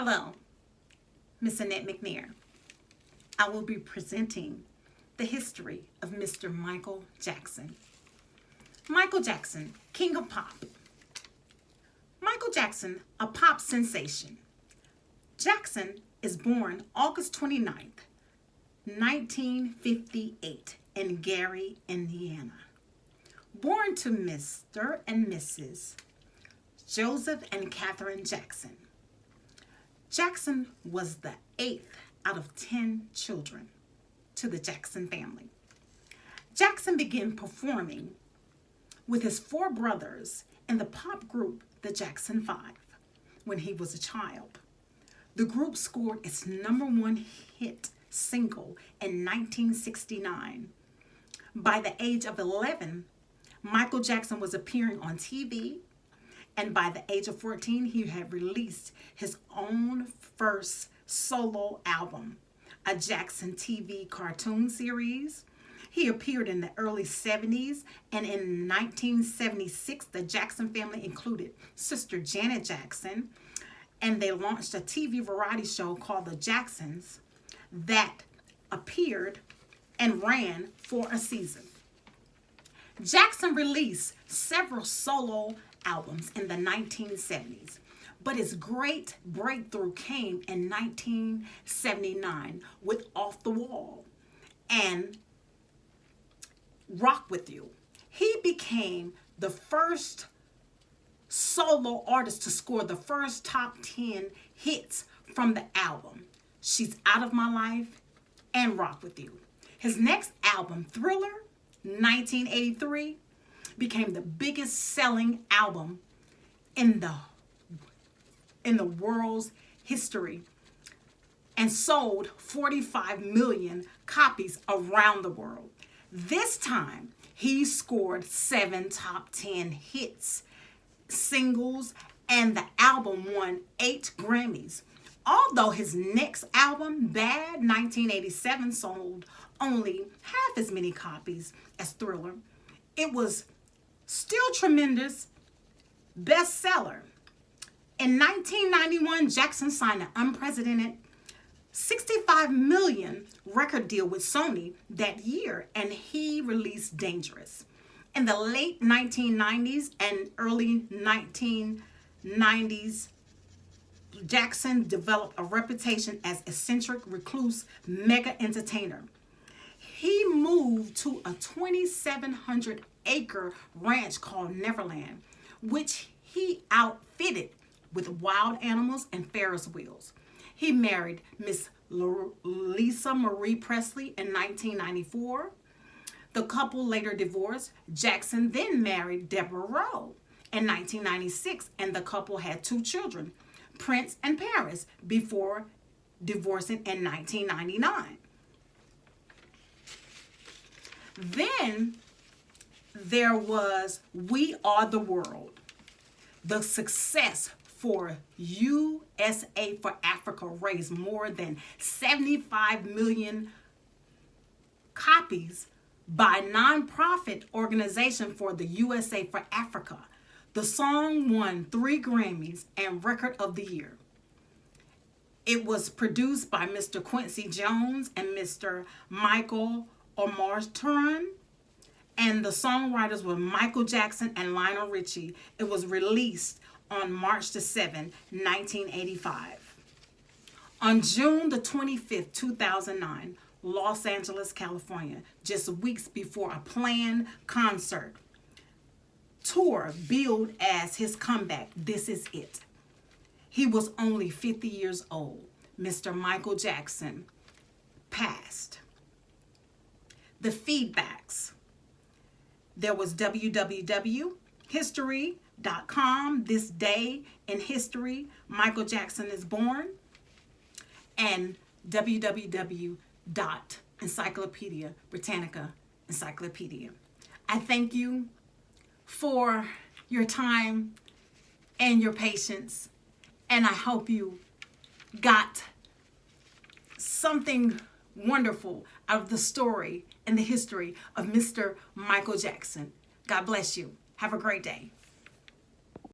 Hello, Miss Annette McNair. I will be presenting the history of Mr. Michael Jackson. Michael Jackson, King of Pop. Michael Jackson, a pop sensation. Jackson is born August 29th, 1958 in Gary, Indiana. Born to Mr. and Mrs. Joseph and Catherine Jackson. Jackson was the 8th out of 10 children to the Jackson family. Jackson began performing with his 4 brothers in the pop group the Jackson 5 when he was a child. The group scored its #1 hit single in 1969. By the age of 11, Michael Jackson was appearing on TV, and by the age of 14, he had released his own first solo album, a Jackson TV cartoon series. He appeared in the early 70s, and in 1976, the Jackson family included Sister Janet Jackson, and they launched a TV variety show called The Jacksons that appeared and ran for a season. Jackson released several solo albums in the 1970s, but his great breakthrough came in 1979 with Off the Wall and Rock With You. He became the first solo artist to score the first top 10 hits from the album, She's Out of My Life and Rock With You. His next album, Thriller, 1983, became the biggest selling album in the world's history and sold 45 million copies around the world. This time, he scored 7 top 10 hits, singles, and the album won 8 Grammys. Although his next album, Bad, 1987, sold only half as many copies as Thriller, it was still tremendous bestseller. In 1991, Jackson signed an unprecedented $65 million record deal with Sony that year, and he released Dangerous. In the late 1990s and early 1990s, Jackson developed a reputation as eccentric, recluse, mega entertainer. He moved to a 2,700-acre ranch called Neverland, which he outfitted with wild animals and Ferris wheels. He married Miss Lisa Marie Presley in 1994. The couple later divorced. Jackson then married Deborah Rowe in 1996, and the couple had 2 children, Prince and Paris, before divorcing in 1999. Then there was We Are the World. The success for USA for Africa raised more than 75 million copies by a nonprofit organization for the USA for Africa. The song won 3 Grammys and Record of the Year. It was produced by Mr. Quincy Jones and Mr. Michael Omartiran, and the songwriters were Michael Jackson and Lionel Richie. It was released on March 7, 1985. On June 25th, 2009, Los Angeles, California, just weeks before a planned concert tour billed as his comeback, This Is It. He was only 50 years old. Mr. Michael Jackson passed. The feedbacks. There was www.history.com, This Day in History, Michael Jackson is Born, and www.Encyclopedia Britannica Encyclopedia. I thank you for your time and your patience, and I hope you got something wonderful out of the story and the history of Mr. Michael Jackson. God bless you. Have a great day.